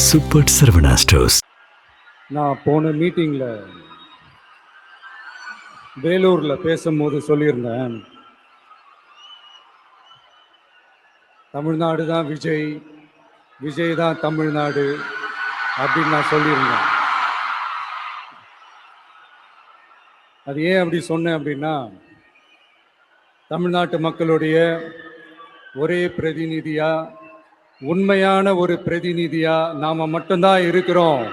Super Saravana stores. நான் போன மீட்டிங்கில் வேலூரில் பேசும்போது சொல்லியிருந்தேன், தமிழ்நாடு தான் விஜய், விஜய் தான் தமிழ்நாடு அப்படின்னு நான் சொல்லியிருந்தேன். அது ஏன் அப்படி சொன்னேன் அப்படின்னா, தமிழ்நாட்டு மக்களுடைய ஒரே பிரதிநிதியா, உண்மையான ஒரு பிரதிநிதியா நாம மட்டும்தான் இருக்கிறோம்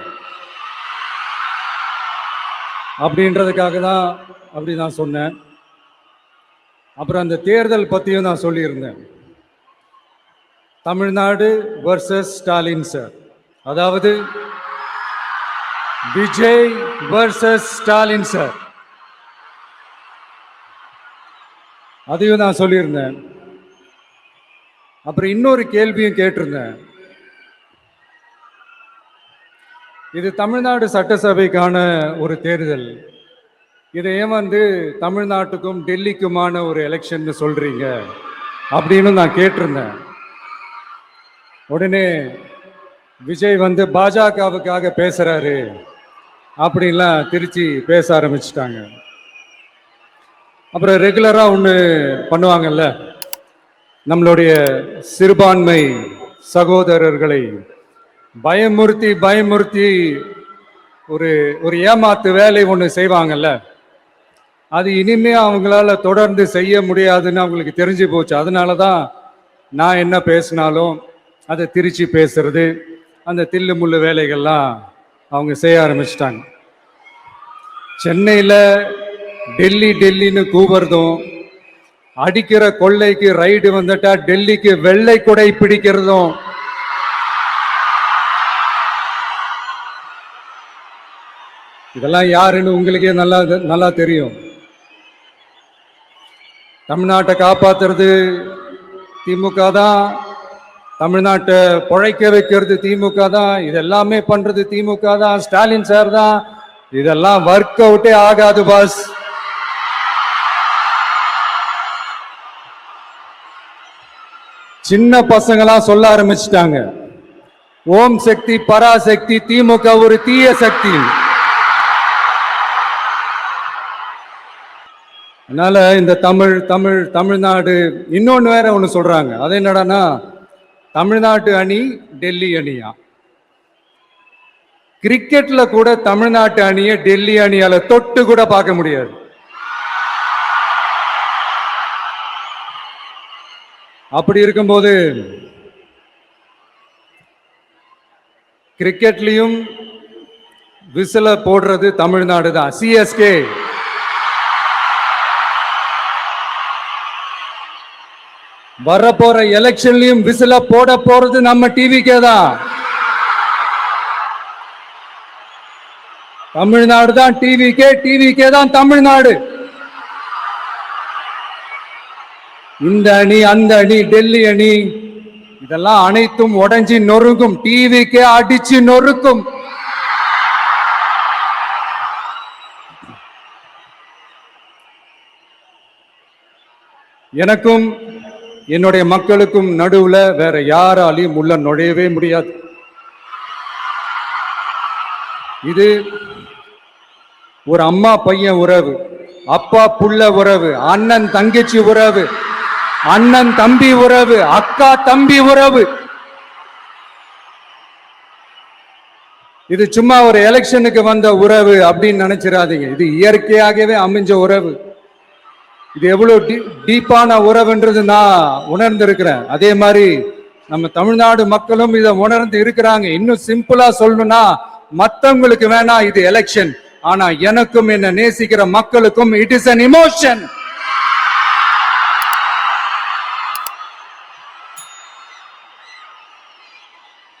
அப்படின்றதுக்காக தான் அப்படி நான் சொன்னேன். அப்புறம் அந்த தேர்தல் பற்றியும் நான் சொல்லியிருந்தேன். தமிழ்நாடு வர்சஸ் ஸ்டாலின் சார், அதாவது விஜய் வர்சஸ் ஸ்டாலின் சார், அதையும் நான் சொல்லியிருந்தேன். அப்புறம் இன்னொரு கேள்வியும் கேட்டிருந்தேன். இது தமிழ்நாடு சட்டசபைக்கான ஒரு தேர்தல், இதை ஏன் தமிழ்நாட்டுக்கும் டெல்லிக்குமான ஒரு எலெக்ஷன் சொல்றீங்க அப்படின்னு நான் கேட்டிருந்தேன். உடனே விஜய் பாஜகவுக்காக பேசுறாரு அப்படின்லாம் திருச்சி பேச ஆரம்பிச்சிட்டாங்க. அப்புறம் ரெகுலரா ஒன்று பண்ணுவாங்கல்ல, நம்மளுடைய சிறுபான்மை சகோதரர்களை பயமுறுத்தி பயமுறுத்தி ஒரு ஏமாத்து வேலை ஒன்று செய்வாங்கல்ல, அது இனிமே அவங்களால தொடர்ந்து செய்ய முடியாதுன்னு அவங்களுக்கு தெரிஞ்சு போச்சு. அதனால தான் நான் என்ன பேசினாலும் அதை திருச்சி பேசுறது, அந்த தில்லு முள்ளு வேலைகள்லாம் அவங்க செய்ய ஆரம்பிச்சிட்டாங்க. சென்னையில் டெல்லி டெல்லின்னு கூவுறதும், அடிக்கிற கொள்ளைக்கு ரைடு வந்துட்டா டெல்லிக்கு வெள்ளை கொடை பிடிக்கிறதும், இதெல்லாம் யாருன்னு உங்களுக்கே நல்லா தெரியும். தமிழ்நாட்டை காப்பாத்துறது திமுக தான், தமிழ்நாட்டை பொழைக்க வைக்கிறது திமுக தான், இதெல்லாமே பண்றது திமுக தான், ஸ்டாலின் சார் தான். இதெல்லாம் ஒர்க் அவுட்டே ஆகாது பாஸ். சின்ன பசங்களாம் சொல்ல ஆரம்பிச்சிட்டாங்க, ஓம் சக்தி பராசக்தி, திமுக ஒரு தீய சக்தி. அதனால இந்த தமிழ்நாடு இன்னொன்னு வேற ஒண்ணு சொல்றாங்க. அது என்னடான்னா, தமிழ்நாட்டு அணி டெல்லி அணியா? கிரிக்கெட்ல கூட தமிழ்நாட்டு அணியை டெல்லி அணியால தொட்டு கூட பார்க்க முடியாது. அப்படி இருக்கும்போது கிரிக்கெட்லயும் விசில போடுறது தமிழ்நாடு தான், சிஎஸ்கே. வரப்போற எலெக்ஷன்லயும் விசில போட போறது நம்ம டிவிக்கே தான். தமிழ்நாடு தான் டிவிக்கே, டிவிக்கே தான் தமிழ்நாடு. இந்த அணி அந்த அணி டெல்லி அணி இதெல்லாம் அனைத்தும் உடைஞ்சி நொறுக்கும், டிவிக்கே அடிச்சு நொறுக்கும். எனக்கும் என்னுடைய மக்களுக்கும் நடுவுல வேற யாராலையும் உள்ள நுழையவே முடியாது. இது ஒரு அம்மா பையன் உறவு, அப்பா புள்ள உறவு, அண்ணன் தங்கச்சி உறவு, அண்ணன் தம்பி உறவு, அக்கா தம்பி உறவு. இது சும்மா ஒரு எலெக்ஷனுக்கு வந்த உறவு அப்படின்னு நினைச்சிடாதீங்க. இது இயற்கையாகவே அமைஞ்ச உறவு. இது எவ்வளவு டீப்பான உறவுன்றது நான் உணர்ந்திருக்கிறேன். அதே மாதிரி நம்ம தமிழ்நாடு மக்களும் இதை உணர்ந்து இருக்கிறாங்க. இன்னும் சிம்பிளா சொல்லணும்னா, மத்தவங்களுக்கு வேணா இது எலெக்ஷன், ஆனா எனக்கும் என்ன நேசிக்கிற மக்களுக்கும் it is an emotion.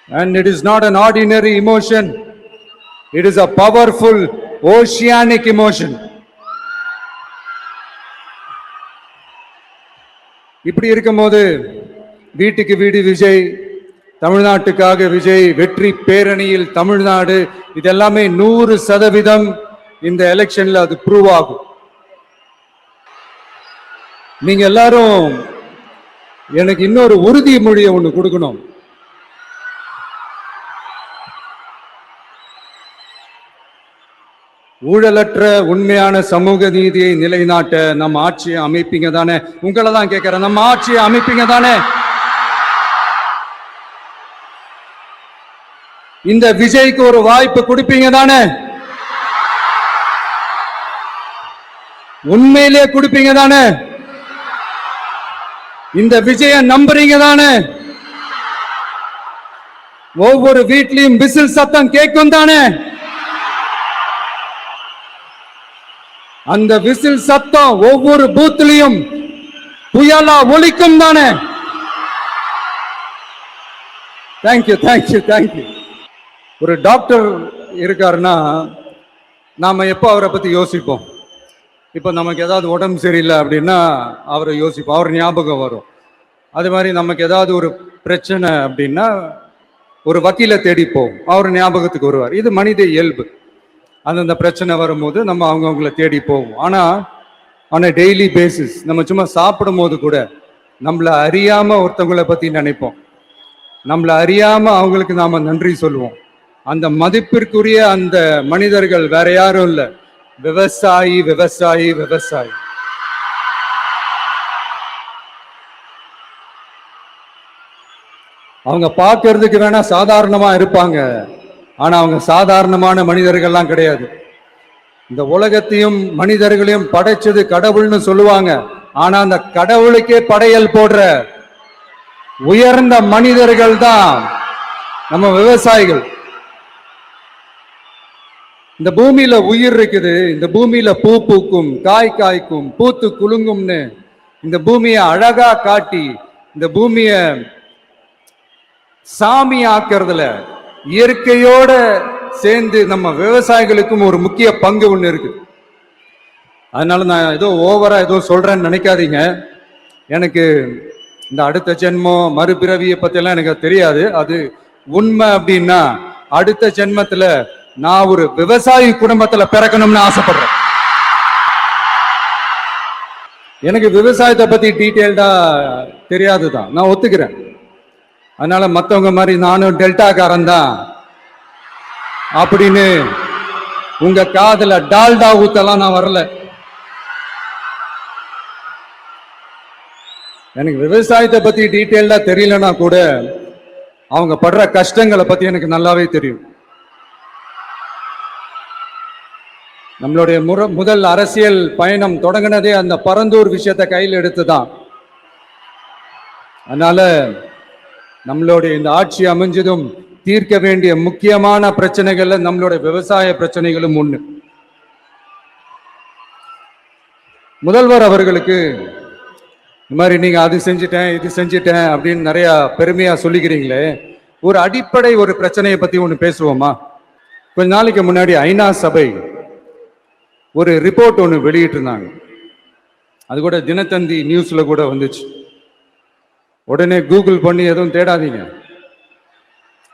And it is not an ordinary emotion. It is a powerful oceanic emotion. இப்படி இருக்கும்போது வீட்டுக்கு வீடு விஜய், தமிழ்நாட்டுக்காக விஜய், வெற்றி பேரணியில் தமிழ்நாடு, இதெல்லாமே 100% இந்த எலெக்ஷன்ல அது ப்ரூவ் ஆகும். நீங்க எல்லாரும் எனக்கு இன்னொரு உறுதிமொழியை ஒண்ணு கொடுக்கணும். ஊழலற்ற உண்மையான சமூக நீதியை நிலைநாட்ட நம்ம ஆட்சியை அமைப்பீங்க தானே? உங்களை தான் கேட்கிறேன், நம்ம ஆட்சியை அமைப்பீங்க தானே? இந்த விஜய்க்கு ஒரு வாய்ப்பு கொடுப்பீங்க தானே? உண்மையிலே கொடுப்பீங்க தானே? இந்த விஜய நம்புறீங்க தானே? ஒவ்வொரு வீட்லயும் விசில் சத்தம் கேட்கும் தானே? அந்த விசில் சத்தம் ஒவ்வொரு பூத்திலையும் புயலா ஒலிக்கும் தானே? Thank you thank you thank you. ஒரு டாக்டர் இருக்காருன்னா நாம எப்போ அவரை பத்தி யோசிப்போம்? இப்போ நமக்கு ஏதாவது உடம்பு சரியில்லை அப்படின்னா அவரை யோசிப்போம், அவர் ஞாபகம் வரும். அது மாதிரி நமக்கு ஏதாவது ஒரு பிரச்சனை அப்படின்னா ஒரு வக்கீலை தேடிப்போம், அவர் ஞாபகத்துக்கு வருவார். இது மனித இயல்பு. அந்தந்த பிரச்சனை வரும்போது நம்ம அவங்கவுங்கள தேடி போவோம். ஆனால் டெய்லி பேசிஸ் நம்ம சும்மா சாப்பிடும் போது கூட நம்மளை அறியாம ஒருத்தவங்களை பத்தி நினைப்போம், நம்மளை அறியாம அவங்களுக்கு நாம நன்றி சொல்லுவோம். அந்த மதிப்பிற்குரிய அந்த மனிதர்கள் வேற யாரும் இல்லை, விவசாயி விவசாயி விவசாயி. அவங்க பார்க்கறதுக்கு வேணா சாதாரணமா இருப்பாங்க, ஆனா அவங்க சாதாரணமான மனிதர்கள்லாம் கிடையாது. இந்த உலகத்தையும் மனிதர்களையும் படைச்சது கடவுள்னு சொல்லுவாங்க, ஆனா அந்த கடவுளுக்கே படையல் போடுற உயர்ந்த மனிதர்கள் தான் நம்ம விவசாயிகள். இந்த பூமியில உயிர் இருக்குது, இந்த பூமியில பூ பூக்கும், காய் காய்க்கும், பூத்து குலுங்கும்னு இந்த பூமியை அழகா காட்டி இந்த பூமியை சாமி ஆக்குறதுல இயற்கையோட சேர்ந்து நம்ம விவசாயிகளுக்கும் ஒரு முக்கிய பங்கு ஒண்ணு இருக்கு. அதனால நான் ஏதோ ஓவரா ஏதோ சொல்றேன்னு நினைக்காதீங்க. எனக்கு இந்த அடுத்த ஜென்மம் மறுபிறவியை பத்தி எல்லாம் எனக்கு தெரியாது. அது உண்மை அப்படின்னா அடுத்த ஜென்மத்துல நான் ஒரு விவசாயி குடும்பத்துல பிறக்கணும்னு ஆசைப்படுறேன். எனக்கு விவசாயத்தை பத்தி டீட்டெயில்டா தெரியாதுதான், நான் ஒத்துக்கிறேன். அதனால மற்றவங்க மாதிரி நானும் டெல்டாக்காரன் தான் அப்படின்னு உங்க காதுல டால்டா ஊத்தலாம் நான் வரல. எனக்கு விவசாயத்தை பத்தி டீட்டெயில்டா தெரியலன்னா கூட அவங்க படுற கஷ்டங்களை பத்தி எனக்கு நல்லாவே தெரியும். நம்மளுடைய முதல் அரசியல் பயணம் தொடங்கினதே அந்த பரந்தூர் விஷயத்தை கையில் எடுத்துதான். அதனால நம்மளுடைய இந்த ஆட்சி அமைஞ்சதும் தீர்க்க வேண்டிய முக்கியமான பிரச்சனைகள்ல நம்மளுடைய விவசாய பிரச்சனைகளும் ஒண்ணு. முதல்வர் அவர்களுக்கு இந்த மாதிரி நீங்க அது செஞ்சுட்டேன் இது செஞ்சுட்டேன் அப்படின்னு நிறைய பெருமையா சொல்லிக்கிறீங்களே, ஒரு அடிப்படை ஒரு பிரச்சனையை பத்தி ஒண்ணு பேசுவோமா? கொஞ்ச நாளைக்கு முன்னாடி ஐநா சபை ஒரு ரிப்போர்ட் ஒன்று வெளியிட்டு இருந்தாங்க. அது கூட தினத்தந்தி நியூஸ்ல கூட வந்துச்சு. உடனே கூகுள் பண்ணி எதுவும் தேடாதீங்க,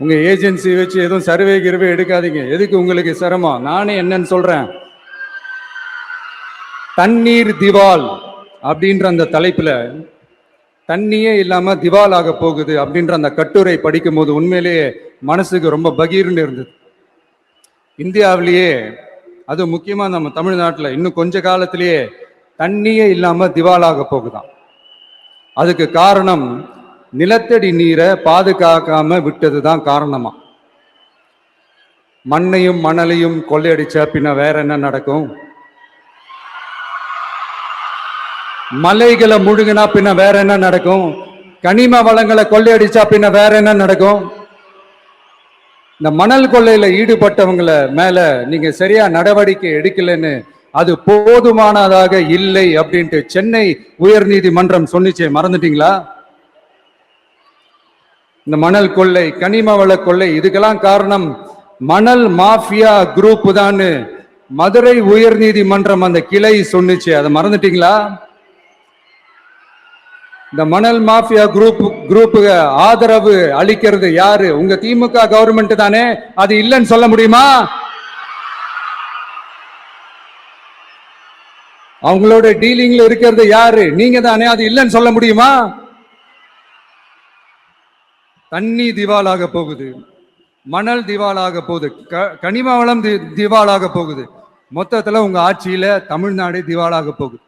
உங்க ஏஜென்சி வச்சு எதுவும் சர்வே கிருவே எடுக்காதீங்க. எதுக்கு உங்களுக்கு சிரமம்? நானே என்னன்னு சொல்றேன். தண்ணீர் திவால் அப்படின்ற அந்த தலைப்புல தண்ணியே இல்லாம திவால் ஆக போகுது அப்படின்ற அந்த கட்டுரை படிக்கும் போது உண்மையிலேயே மனசுக்கு ரொம்ப பகீர்னு இருந்தது. இந்தியாவிலேயே அது முக்கியமா நம்ம தமிழ்நாட்டில் இன்னும் கொஞ்ச காலத்திலேயே தண்ணியே இல்லாம திவாலாக போகுதான். அதுக்கு காரணம் நிலத்தடி நீரை பாதுகாக்காம விட்டதுதான் காரணமா. மண்ணையும் மணலையும் கொள்ளையடிச்சா பின்ன வேற என்ன நடக்கும்? மலைகளை முழுகினா பின்ன வேற என்ன நடக்கும்? கனிம வளங்களை கொள்ளையடிச்சா பின்ன வேற என்ன நடக்கும்? இந்த மணல் கொள்ளையில ஈடுபட்டவங்களை மேல நீங்க சரியா நடவடிக்கை எடுக்கலன்னு அது போதுமானதாக இல்லை அப்படின்ட்டு சென்னை உயர் நீதிமன்றம் சொன்னிச்சே, மறந்துட்டீங்களா? இந்த மணல் கொள்ளை, கனிம வள கொள்ளை, இதுக்கெல்லாம் காரணம் மணல் மாஃபியா குரூப் தான் மதுரை உயர் நீதிமன்றம் அந்த கிளை சொன்னிச்சு, அதை மறந்துட்டீங்களா? இந்த மணல் மாஃபியா குரூப்புக்கு ஆதரவு அளிக்கிறது யாரு? உங்க திமுக கவர்மெண்ட் தானே. அது இல்லைன்னு சொல்ல முடியுமா? அவங்களோட டீலிங்ல இருக்கிறது யாரு? நீங்க தானே. அது இல்லைன்னு சொல்ல முடியுமா? தண்ணி திவாலாக போகுது, மணல் திவாலாக போகுது, கனிம வளம் திவாலாக போகுது. மொத்தத்துல உங்க ஆட்சியில தமிழ்நாடு திவாலாக போகுது.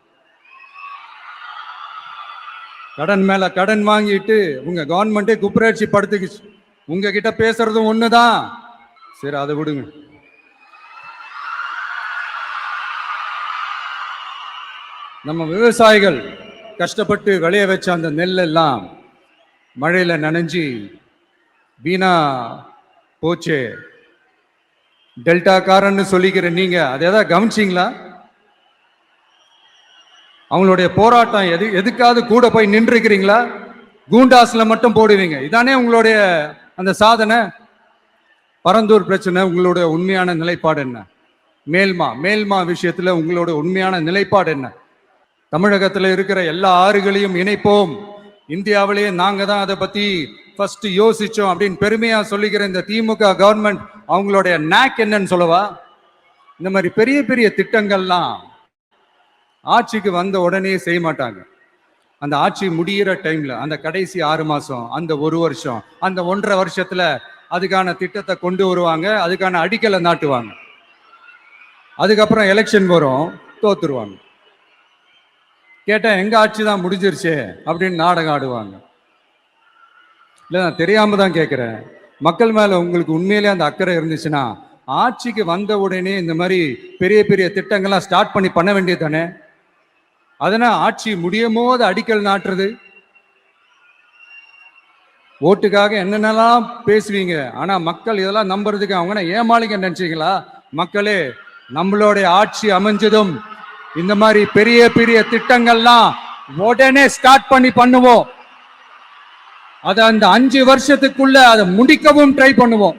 கடன் மேல கடன் வாங்கிட்டு உங்க கவர்மெண்டே குப்பராட்சி படுத்துக்குச்சு. உங்ககிட்ட பேசுறதும் ஒண்ணுதான். சரி, அதை விடுங்க. நம்ம விவசாயிகள் கஷ்டப்பட்டு விளைய வச்ச அந்த நெல் எல்லாம் மழையில நனைஞ்சி வீணா போச்சு. டெல்டா காரன்னு சொல்லிக்கிற நீங்க அதை ஏதாவது கவனிச்சிங்களா? அவங்களுடைய போராட்டம் எதுக்காவது கூட போய் நின்றுக்கிறீங்களா? கூண்டாஸ்ல மட்டும் போடுவீங்க. இதானே உங்களுடைய அந்த சாதனை. பரந்தூர் பிரச்சனை உங்களுடைய உண்மையான நிலைப்பாடு என்ன? மேல்மா விஷயத்துல உங்களோட உண்மையான நிலைப்பாடு என்ன? தமிழகத்துல இருக்கிற எல்லா ஆறுகளையும் இணைப்போம், இந்தியாவிலேயே நாங்க தான் அதை பத்தி ஃபர்ஸ்ட் யோசிச்சோம் அப்படின்னு பெருமையா சொல்லிக்கிற இந்த திமுக கவர்மெண்ட் அவங்களுடைய நாக் என்னன்னு சொல்லவா? இந்த மாதிரி பெரிய பெரிய திட்டங்கள்லாம் ஆட்சிக்கு வந்த உடனே செய்ய மாட்டாங்க. அந்த ஆட்சி முடிகிற டைம்ல, அந்த கடைசி 6 மாசம், அந்த 1 வருஷம், அந்த 1.5 வருஷத்துல அதுக்கான திட்டத்தை கொண்டு வருவாங்க, அதுக்கான அடிக்கலை நாட்டுவாங்க. அதுக்கப்புறம் எலெக்ஷன் வரும், தோத்துருவாங்க. கேட்டா எங்க ஆட்சி தான் முடிஞ்சிருச்சே அப்படின்னு நாடகம் ஆடுவாங்க. இல்லை, நான் தெரியாம தான் கேட்கிறேன். மக்கள் மேல உங்களுக்கு உண்மையிலே அந்த அக்கறை இருந்துச்சுன்னா ஆட்சிக்கு வந்த உடனே இந்த மாதிரி பெரிய பெரிய திட்டங்கள்லாம் ஸ்டார்ட் பண்ண வேண்டியது தானே. அதனால ஆட்சி முடியும் போது அடிக்கல் நாட்டுறது. ஓட்டுக்காக என்னென்னலாம் பேசுவீங்க, ஆனா மக்கள் இதெல்லாம் நம்புறதுக்கு அவங்க ஏமாளிங்க நினைச்சீங்களா? மக்களே, நம்மளுடைய ஆட்சி அமைஞ்சதும் இந்த மாதிரி பெரிய பெரிய திட்டங்கள்லாம் உடனே ஸ்டார்ட் பண்ணுவோம். அதை அந்த 5 வருஷத்துக்குள்ள அதை முடிக்கவும் ட்ரை பண்ணுவோம்.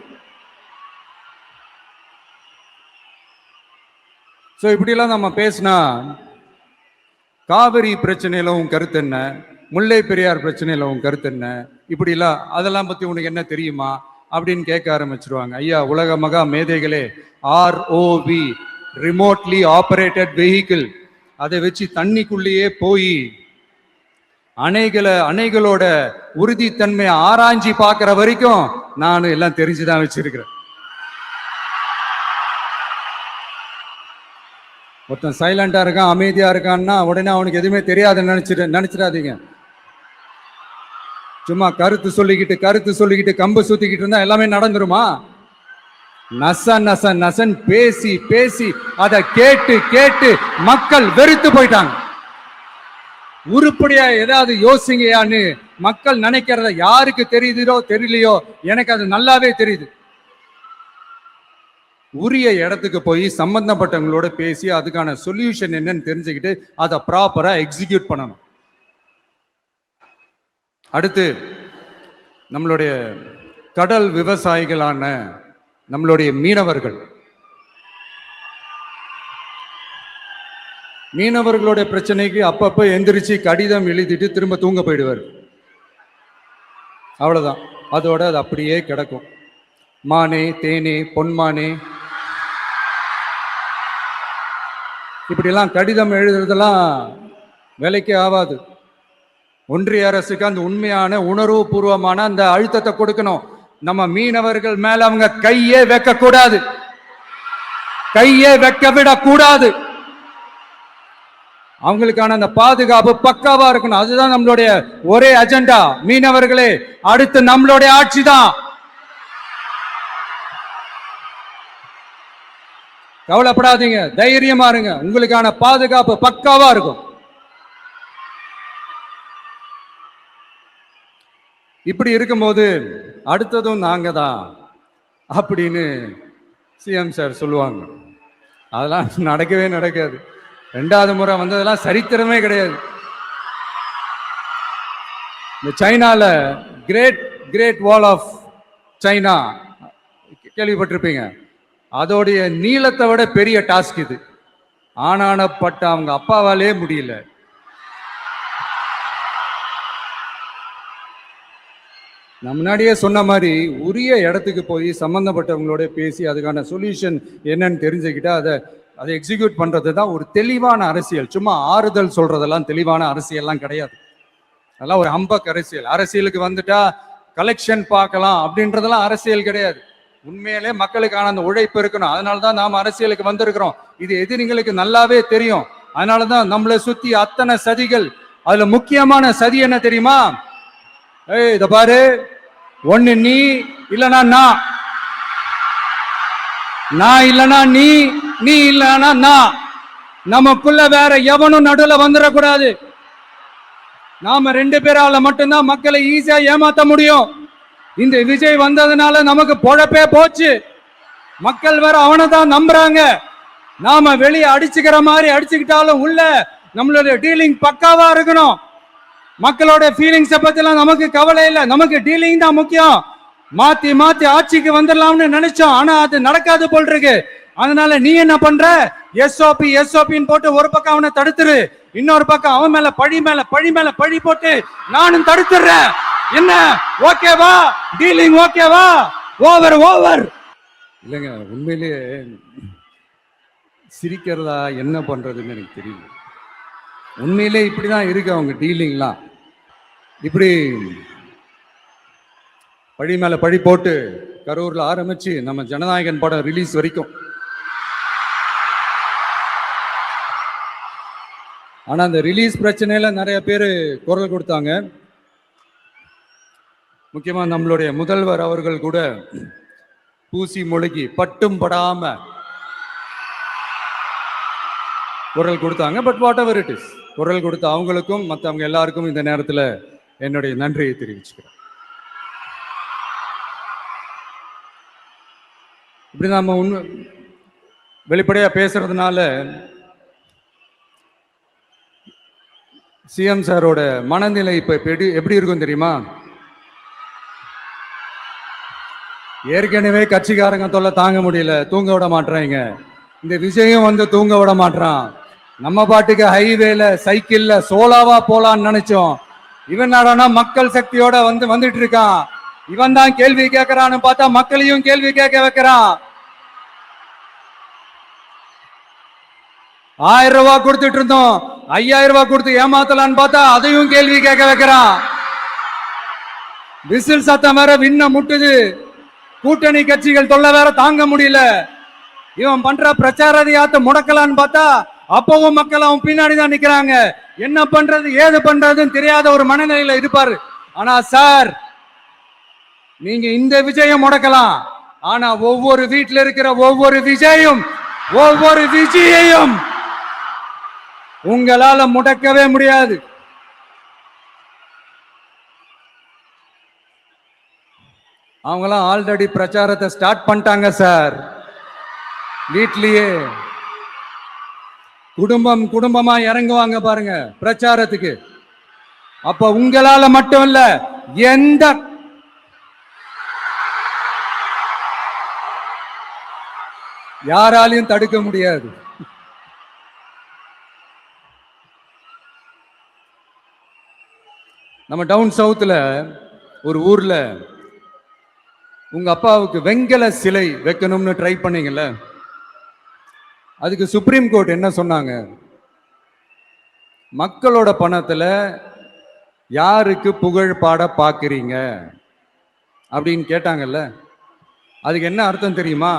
ஸோ இப்படிலாம் நம்ம பேசினா காவிரி பிரச்சனையில உன் கருத்து என்ன, முல்லை பெரியார் பிரச்சனையில உன் கருத்து என்ன, இப்படிலாம் அதெல்லாம் பத்தி உனக்கு என்ன தெரியுமா அப்படின்னு கேட்க ஆரம்பிச்சிருவாங்க. ஐயா, உலக மகா மேதைகளே, ROV, ரிமோட்லி ஆபரேட்டட் வெஹிக்கிள், அதை வச்சு தண்ணிக்குள்ளேயே போய் அணைகளோட உறுதித்தன்மையை ஆராய்ச்சி பார்க்கிற வரைக்கும் நான் எல்லாம் தெரிஞ்சுதான் வச்சிருக்கிறேன். ஒருத்தன் சைலண்டா இருக்கான், அமைதியா இருக்கான்னா உடனே அவனுக்கு எதுவுமே தெரியாதுன்னு நினைச்சிடாதீங்க. சும்மா கருத்து சொல்லிக்கிட்டு கம்பு சுத்திக்கிட்டு இருந்தா எல்லாமே நடந்துருமா? நசன் பேசி அதை கேட்டு மக்கள் வெறுத்து போயிட்டாங்க. உருப்படியா ஏதாவது யோசிங்கயான்னு மக்கள் நினைக்கிறத யாருக்கு தெரியுதோ தெரியலையோ, எனக்கு அது நல்லாவே தெரியுது. உரிய இடத்துக்கு போய் சம்பந்தப்பட்டவங்களோட பேசி அதுக்கான சொல்யூஷன் என்னன்னு தெரிஞ்சுக்கிட்டு அதை ப்ராப்பரா எக்ஸிக்யூட் பண்ணணும். அடுத்து, நம்மளுடைய கடல் விவசாயிகளான நம்மளுடைய மீனவர்களுடைய பிரச்சனைக்கு அப்பப்ப எந்திரிச்சு கடிதம் எழுதிட்டு திரும்ப தூங்க போயிடுவார். அவ்வளவுதான், அதோட அது அப்படியே கிடக்கும். மானே, தேனே, பொன்மானே, இப்படிலாம் கடிதம் எழுதுறதெல்லாம் வேலைக்கே ஆகாது. ஒன்றிய அரசுக்கு அந்த உண்மையான உணர்வு பூர்வமான அந்த அழுத்தத்தை கொடுக்கணும். நம்ம மீனவர்கள் மேல அவங்க கையே வைக்க விடக்கூடாது. அவங்களுக்கான அந்த பாதுகாப்பு பக்காவா இருக்கணும். அதுதான் நம்மளுடைய ஒரே அஜெண்டா. மீனவர்களே, அடுத்து நம்மளுடைய ஆட்சி தான். கவலைப்படாதீங்க, தைரியமா இருங்க. உங்களுக்கான பாதுகாப்பு பக்காவா இருக்கும். இப்படி இருக்கும்போது அடுத்ததும் நாங்க தான் அப்படின்னு சிஎம் சார் சொல்லுவாங்க. அதெல்லாம் நடக்கவே நடக்காது. 2வது முறை வந்ததெல்லாம் சரித்திரமே கிடையாது. இந்த சைனால கிரேட் வால் ஆஃப் சைனா கேள்விப்பட்டிருப்பீங்க. அதோடைய நீளத்தை விட பெரிய டாஸ்க் இது. ஆனானப்பட்ட அவங்க அப்பாவாலே முடியல. நான் முன்னாடியே சொன்ன மாதிரி உரிய இடத்துக்கு போய் சம்பந்தப்பட்டவங்களோட பேசி அதுக்கான சொல்யூஷன் என்னன்னு தெரிஞ்சுக்கிட்டா அதை எக்ஸிக்யூட் பண்றது தான் ஒரு தெளிவான அரசியல். சும்மா ஆறுதல் சொல்றதெல்லாம் தெளிவான அரசியல்லாம் கிடையாது. அதெல்லாம் ஒரு ஹம்பக் அரசியல். அரசியலுக்கு வந்துட்டா கலெக்ஷன் பார்க்கலாம் அப்படின்றதெல்லாம் அரசியல் கிடையாது. உண்மையிலே மக்களுக்கான அந்த உழைப்பு இருக்கணும். அதனாலதான் நாம் அரசியலுக்கு வந்திருக்கிறோம். இது எதிரிங்களுக்கு நல்லாவே தெரியும். அதனாலதான் நம்மளை சுத்தி அத்தனை சதிகள். அதுல முக்கியமான சதி என்ன தெரியுமா? இத பாரு, ஒண்ணு நீ இல்லனா நான் இல்லனா நீ இல்லனா நான். நமக்குள்ள வேற எவனும் நடுவுல வந்துடக்கூடாது. நாம 2 பேரால மட்டும்தான் மக்களை ஈஸியா ஏமாத்த முடியும். இந்த விஜய் வந்ததுனால நமக்கு பொழப்பே போச்சு. மக்கள் வேற அவனை தான் நம்புறாங்க. நாம வெளியே அடிச்சுக்கிற மாதிரி அடிச்சுக்கிட்டாலும் உள்ள நம்மளுடைய டீலிங் பக்காவா இருக்கணும். மக்களோட ஃபீலிங்ஸை பத்திலாம் நமக்கு கவலை இல்லை. நமக்கு டீலிங் தான் முக்கியம். மாத்தி மாத்தி ஆட்சிக்கு வந்துடலாம்னு நினைச்சோம். ஆனா அது நடக்காது போல் இருக்கு. அதனால நீ என்ன பண்ற? எஸ்ஓபின்னு போட்டு ஒரு பக்கம் அவனை தடுத்துரு, இன்னொரு பக்கம் அவன் மேல பழி போட்டு நானும் தடுத்துறேன். என்ன ஓகேவா? டீலிங் ஓகேவா? ஓவர் இல்லைங்க. உண்மையிலேயே சிரிக்கிறதா என்ன பண்றதுன்னு எனக்கு தெரியல. உண்மையிலே இப்படிதான் இருக்கு அவங்க டீலிங்லாம். இப்படி பழி மேல பழி போட்டு கரூர்ல ஆரம்பிச்சு நம்ம ஜனநாயகன் படம் ரிலீஸ் வரைக்கும். ஆனா அந்த ரிலீஸ் பிரச்சனையில நிறைய பேர் குரல் கொடுத்தாங்க. முக்கியமா நம்மளுடைய முதல்வர் அவர்கள் கூட பூசி மொழிகி பட்டும் படாம குரல் கொடுத்தாங்க. But what ever it is, குரல் கொடுத்த அவங்களுக்கும் மற்றவங்க எல்லாருக்கும் இந்த நேரத்தில் என்னுடைய நன்றியை தெரிவிச்சுக்கிறேன். இப்படி நாம வெளிப்படையா பேசுறதுனால சிஎம் சாரோட மனநிலை இப்ப எப்படி இருக்கும் தெரியுமா? ஏற்கனவே கட்சிக்காரங்க தொல்லை தாங்க முடியல, தூங்க விட மாட்டாங்க. இந்த விஜயம் வந்து தூங்க விட மாட்டான். நம்ம பாட்டுக்கு ஹைவேல சைக்கிள்ல சோலாவா போலான்னு நினைச்சோம். இவன் நாடானா மக்கள் சக்தியோட வந்துட்டு இருக்கான். இவன் தான் கேள்வி கேட்கறான்னு பார்த்தா மக்களையும் கேள்வி கேட்க வைக்கிறான். 1000 ரூபாய் கொடுத்துட்டு இருந்தோம், 5000 ரூபாய் கொடுத்து ஏமாத்தலான்னு பார்த்தா அதையும் கேள்வி கேட்க வைக்கிறான். விசில் சத்தம் வேற விண்ண முட்டுது. கூட்டணி கட்சிகள் தொல்லை வேற தாங்க முடியல. இவன் பண்ற பிரச்சாரத்தை முடக்கலான்னு பார்த்தா அப்பவும் மக்கள் அவன் பின்னாடி தான் நிக்கிறாங்க. என்ன பண்றது ஏது பண்றதுன்னு தெரியாத ஒரு மனநிலையில இருப்பாரு. ஆனா சார், நீங்க இந்த விஜயம் முடக்கலாம். ஆனா ஒவ்வொரு வீட்டில் இருக்கிற ஒவ்வொரு விஜயையும் உங்களால முடக்கவே முடியாது. அவங்களாம் ஆல்ரெடி பிரச்சாரத்தை ஸ்டார்ட் பண்ணிட்டாங்க சார். வீட்லயே குடும்பமா இறங்குவாங்க பாருங்க பிரச்சாரத்துக்கு. அப்ப உங்களால மட்டும் இல்ல, எந்த யாராலையும் தடுக்க முடியாது. நம்ம டவுன் சவுத்துல ஒரு ஊர்ல உங்க அப்பாவுக்கு வெங்கல சிலை வைக்கணும்னு ட்ரை பண்ணீங்கல்ல, அதுக்கு சுப்ரீம் கோர்ட் என்ன சொன்னாங்க? மக்களோட பணத்துல யாருக்கு புகழ் பாட பாக்குறீங்க அப்படின்னு கேட்டாங்கல்ல. அதுக்கு என்ன அர்த்தம் தெரியுமா?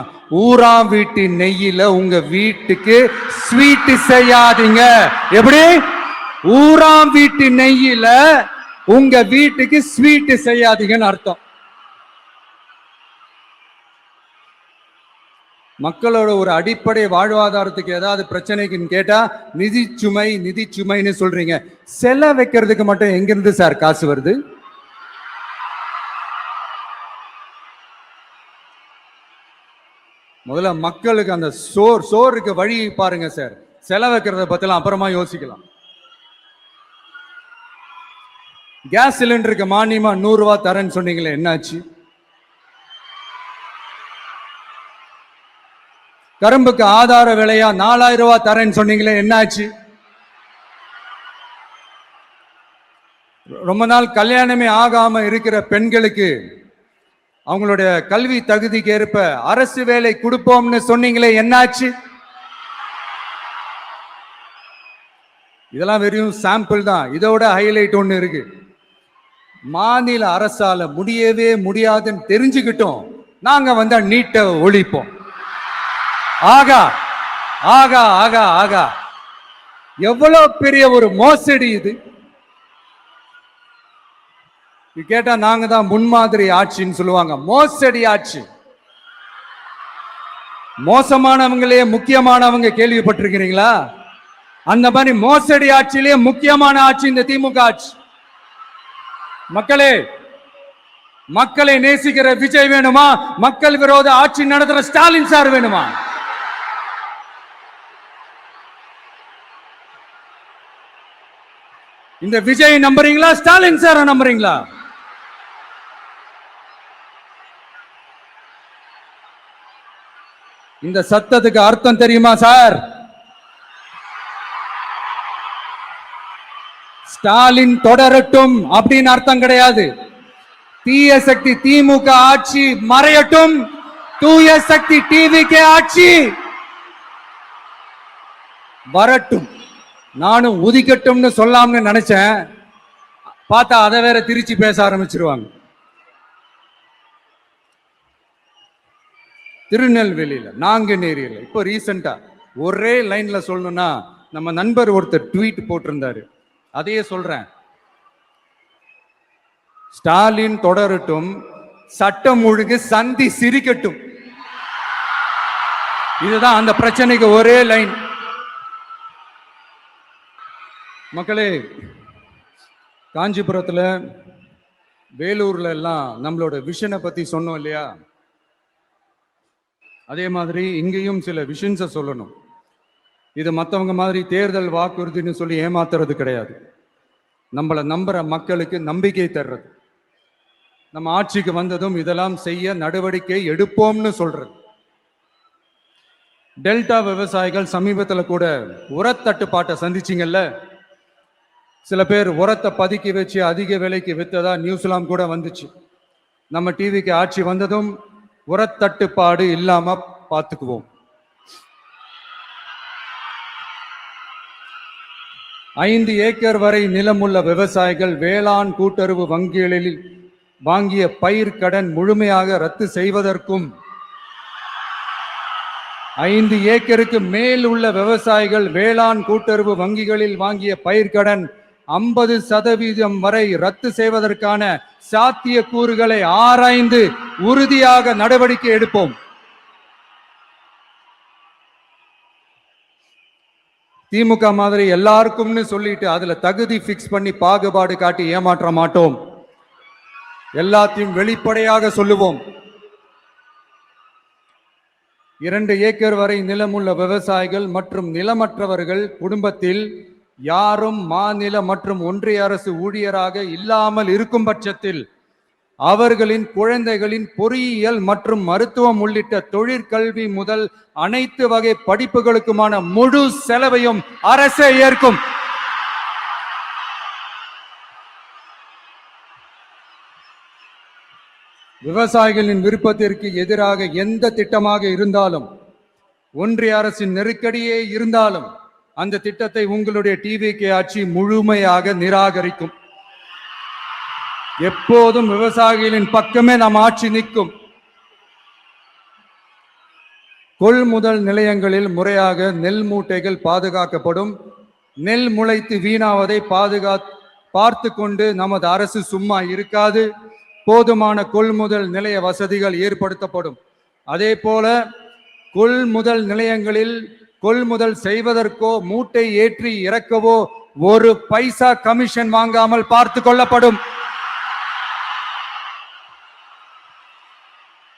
ஊராம் வீட்டு நெய்யில உங்க வீட்டுக்கு ஸ்வீட் செய்யாதீங்க. எப்படி? ஊராம் வீட்டு நெய்யில உங்க வீட்டுக்கு ஸ்வீட் செய்யாதீங்கன்னு அர்த்தம். மக்களோட ஒரு அடிப்படை வாழ்வாதாரத்துக்கு ஏதாவது பிரச்சனைக்குன்னு கேட்டா நிதி சுமைன்னு சொல்றீங்க. செல வைக்கிறதுக்கு மட்டும் எங்கிருந்து சார் காசு வருது? முதல்ல மக்களுக்கு அந்த சோறுக்கு வழி பாருங்க சார். செலவைக்கிறத பத்திலாம் அப்புறமா யோசிக்கலாம். கேஸ் சிலிண்டருக்கு மானியமா 100 ரூபாய் தரேன்னு சொன்னீங்களே, என்னாச்சு? கரும்புக்கு ஆதார விலையா 4000 ரூபாய் தரேன்னு சொன்னீங்களே, என்னாச்சு? ரொம்ப நாள் கல்யாணமே ஆகாம இருக்கிற பெண்களுக்கு அவங்களுடைய கல்வி தகுதிக்கு ஏற்ப அரசு வேலை கொடுப்போம்னு சொன்னீங்களே, என்னாச்சு? இதெல்லாம் வெறும் சாம்பிள் தான். இதோட ஹைலைட் ஒண்ணு இருக்கு. மாநில அரசால முடியவே முடியாதுன்னு தெரிஞ்சுக்கிட்டோம். நாங்க வந்தா நீட்டை ஒழிப்போம். ஆகா ஆகா ஆகா ஆகா, எவ்வளவு பெரிய ஒரு மோசடி இது. கேட்டா நாங்க தான் முன்மாதிரி ஆட்சின்னு சொல்லுவாங்க. மோசடி ஆட்சி. மோசமானவங்களே முக்கியமானவங்க கேள்விப்பட்டிருக்கிறீங்களா? அந்த மாதிரி மோசடி ஆட்சியிலேயே முக்கியமான ஆட்சி இந்த திமுக ஆட்சி. மக்களே, மக்களை நேசிக்கிற விஜய் வேணுமா? மக்கள் விரோத ஆட்சி நடத்துற ஸ்டாலின் சார் வேணுமா? இந்த விஜய் நம்புறீங்களா? ஸ்டாலின் சார் நம்புறீங்களா? இந்த சத்தத்துக்கு அர்த்தம் தெரியுமா சார்? ஸ்டாலின் தொடரட்டும் அப்படின்னு அர்த்தம் கிடையாது. தீய சக்தி திமுக ஆட்சி மறையட்டும், தூய சக்தி டிவிகே ஆட்சி வரட்டும். நானும் உதிக்கட்டும்னு சொல்லாம்னு நினைச்சேன், பார்த்தா அதை வேற திருச்சி பேச ஆரம்பிச்சிருவாங்க. திருநெல்வேலியில, நாங்குநேரியில இப்போ ரீசெண்டா ஒரே லைன்ல சொல்லணும்னா, நம்ம நண்பர் ஒருத்தர் ட்வீட் போட்டிருந்தாரு, அதையே சொல்றேன். ஸ்டாலின் தொடரட்டும், சட்டம் ஒழுங்கு சந்தி சிரிக்கட்டும். இதுதான் அந்த பிரச்சனைக்கு ஒரே லைன். மக்களே, காஞ்சிபுரத்துல, வேலூர்ல எல்லாம் நம்மளோட விஷனை பத்தி சொன்னோம் இல்லையா? அதே மாதிரி இங்கேயும் சில விஷன்ஸை சொல்லணும். இது மற்றவங்க மாதிரி தேர்தல் வாக்குறுதின்னு சொல்லி ஏமாத்துறது கிடையாது. நம்மளை நம்புற மக்களுக்கு நம்பிக்கை தர்றது. நம்ம ஆட்சிக்கு வந்ததும் இதெல்லாம் செய்ய நடவடிக்கை எடுப்போம்னு சொல்றது. டெல்டா விவசாயிகள் சமீபத்தில் கூட உரத்தட்டுப்பாட்டை சந்திச்சிங்கல்ல. சில பேர் உரத்தை பதுக்கி வச்சு அதிக விலைக்கு வித்ததா நியூஸ்லாம் கூட வந்துச்சு. நம்ம டிவிக்கு ஆட்சி வந்ததும் உரத்தட்டுப்பாடு இல்லாம பார்த்துக்குவோம். 5 ஏக்கர் வரை நிலமுள்ள விவசாயிகள் வேளாண் கூட்டுறவு வங்கிகளில் வாங்கிய பயிர் கடன் முழுமையாக ரத்து செய்வதற்கும், 5 ஏக்கருக்கு மேல் உள்ள விவசாயிகள் வேளாண் கூட்டுறவு வங்கிகளில் வாங்கிய பயிர்கடன் 50% வரை ரத்து செய்வதற்கான சாத்திய கூறுகளை ஆராய்ந்து உறுதியாக நடவடிக்கை எடுப்போம். திமுக மாதிரி எல்லாருக்கும்னு சொல்லிட்டு அதுல தகுதி பிக்ஸ் பண்ணி பாகுபாடு காட்டி ஏமாற்ற மாட்டோம். எல்லாத்தையும் வெளிப்படையாக சொல்லுவோம். 2 ஏக்கர் வரை நிலமுள்ள விவசாயிகள் மற்றும் நிலமற்றவர்கள் குடும்பத்தில் யாரும் மாநில மற்றும் ஒன்றிய அரசு ஊழியராக இல்லாமல் இருக்கும் பட்சத்தில் அவர்களின் குழந்தைகளின் பொறியியல் மற்றும் மருத்துவம் உள்ளிட்ட தொழிற்கல்வி முதல் அனைத்து வகை படிப்புகளுக்குமான முழு செலவையும் அரசே ஏற்கும். விவசாயிகளின் விருப்பத்திற்கு எதிராக எந்த திட்டமாக இருந்தாலும், ஒன்றிய அரசின் நெருக்கடியே இருந்தாலும் அந்த திட்டத்தை உங்களுடைய டிவிகே ஆட்சி முழுமையாக நிராகரிக்கும். எப்போதும் விவசாயிகளின் பக்கமே நம் ஆட்சி நிற்கும். கொள்முதல் நிலையங்களில் முறையாக நெல் மூட்டைகள் பாதுகாக்கப்படும். நெல் முளைத்து வீணாவதை பார்த்து கொண்டு நமது அரசு சும்மா இருக்காது. போதுமான கொள்முதல் நிலைய வசதிகள் ஏற்படுத்தப்படும். அதே போல கொள்முதல் நிலையங்களில் கொள்முதல் செய்வதற்கோ மூட்டை ஏற்றி இறக்கவோ 1 பைசா கமிஷன் வாங்காமல் பார்த்து கொள்ளப்படும்.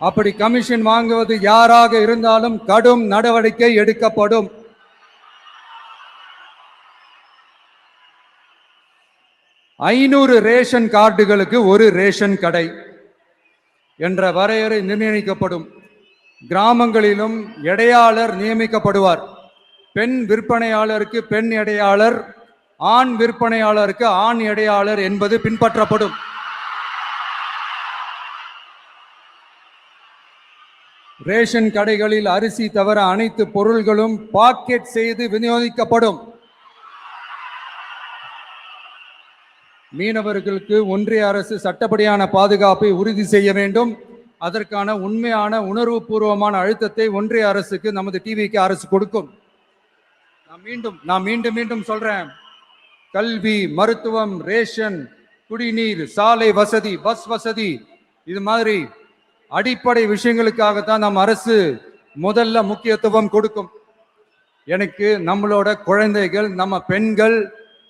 அப்படி கமிஷன் வாங்குவது யாராக இருந்தாலும் கடும் நடவடிக்கை எடுக்கப்படும். ஐநூறு ரேஷன் கார்டுகளுக்கு 1 ரேஷன் கடை என்ற வரையறை நிர்ணயிக்கப்படும். கிராமங்களிலும் எடையாளர் நியமிக்கப்படுவார். பெண் விற்பனையாளருக்கு பெண் எடையாளர், ஆண் விற்பனையாளருக்கு ஆண் எடையாளர் என்பது பின்பற்றப்படும். ரேஷன் கடைகளில் அரிசி தவிர அனைத்து பொருள்களும் பாக்கெட் செய்து விநியோகிக்கப்படும். மீனவர்களுக்கு ஒன்றிய அரசு சட்டப்படியான பாதுகாப்பை உறுதி செய்ய வேண்டும். அதற்கான உண்மையான உணர்வுபூர்வமான அழுத்தத்தை ஒன்றிய அரசுக்கு, நமது டிவிக்கு அரசு கொடுக்கும். நான் மீண்டும் மீண்டும் சொல்றேன், கல்வி, மருத்துவம், ரேஷன், குடிநீர், சாலை வசதி, பஸ் வசதி, இது மாதிரி அடிப்படை விஷயங்களுக்காகத்தான் நம்ம அரசு முதல்ல முக்கியத்துவம் கொடுக்கும். எனக்கு நம்மளோட குழந்தைகள், நம்ம பெண்கள்,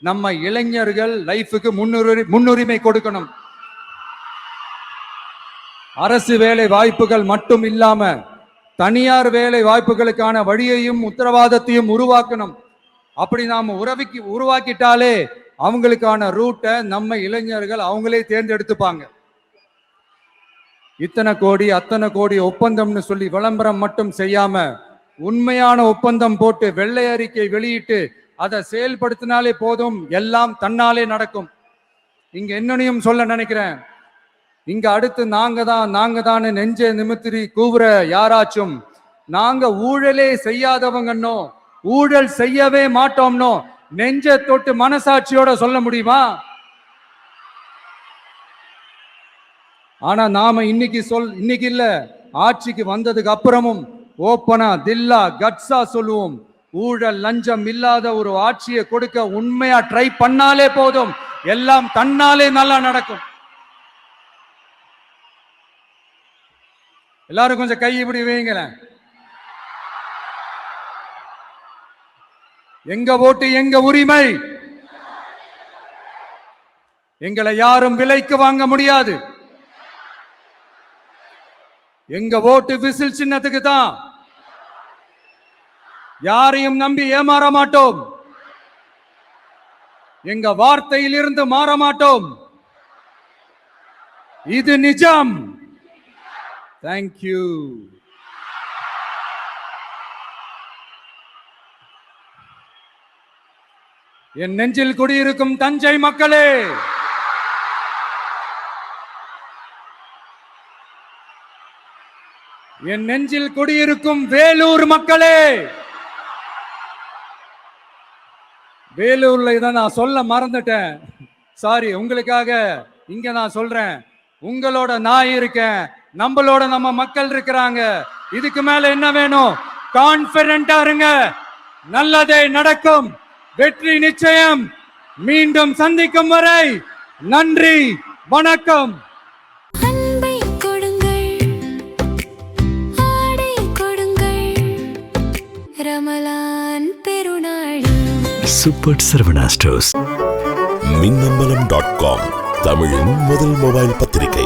நம்ம இளைஞர்கள் லைஃபுக்கு முன்னுரிமை கொடுக்கணும். அரசு வேலை வாய்ப்புகள் மட்டும் இல்லாம தனியார் வேலை வாய்ப்புகளுக்கான வழியையும் உத்தரவாதத்தையும் உருவாக்கணும். அப்படி நாம உருவாக்கிட்டாலே அவங்களுக்கான ரூட்டை நம்ம இளைஞர்கள் அவங்களே தேர்ந்தெடுத்துப்பாங்க. இத்தனை கோடி அத்தனை கோடி ஒப்பந்தம்னு சொல்லி விளம்பரம் மட்டும் செய்யாம உண்மையான ஒப்பந்தம் போட்டு வெள்ளை அறிக்கை வெளியிட்டு அதை செயல்படுத்தினாலே போதும், எல்லாம் தன்னாலே நடக்கும். இங்க என்னனையும் சொல்ல நினைக்கிறேன், இங்க அடுத்து நாங்க தான் நெஞ்சே நிமித்திரி கூவுற யாராச்சும் நாங்க ஊழலே செய்யாதவங்கன்னோ ஊழல் செய்யவே மாட்டோம்னோ நெஞ்ச தொட்டு மனசாட்சியோட சொல்ல முடியுமா? ஆனா நாம இன்னைக்கு இல்ல, ஆட்சிக்கு வந்ததுக்கு அப்புறமும் ஓப்பனா தில்லா கட்ஸா சொல்லுவோம், ஊழல் லஞ்சம் இல்லாத ஒரு ஆட்சியை கொடுக்க உண்மையா ட்ரை பண்ணாலே போதும், எல்லாம் தன்னாலே நல்லா நடக்கும். எல்லாரும் கொஞ்சம் கை இப்படி வைங்களேன். எங்க ஓட்டு எங்க உரிமை, எங்களை யாரும் விலைக்கு வாங்க முடியாது. எங்க ஓட்டு விசில் சின்னத்துக்கு தான், யாரையும் நம்பி ஏமாற மாட்டோம், எங்க வார்த்தையில் இருந்து மாற மாட்டோம், இது நிஜம். தேங்க்யூ. என் நெஞ்சில் குடியிருக்கும் தஞ்சை மக்களே, என் நெஞ்சில் குடியிருக்கும் வேலூர் மக்களே, வேலூர்ல இதை நான் சொல்ல மறந்துட்டேன், சாரி. உங்களுக்காக இங்க நான் சொல்றேன், உங்களோட நான் இருக்கேன், நம்மளோட நம்ம மக்கள் இருக்கிறாங்க. இதுக்கு மேல என்ன வேணும்? கான்பிடென்ட்டா இருங்க, நல்லதே நடக்கும், வெற்றி நிச்சயம். மீண்டும் சந்திக்கும் வரை நன்றி, வணக்கம். Super Saravana stores. மின்னம்பலம்.com, தமிழின் முதல் மொபைல் பத்திரிகை.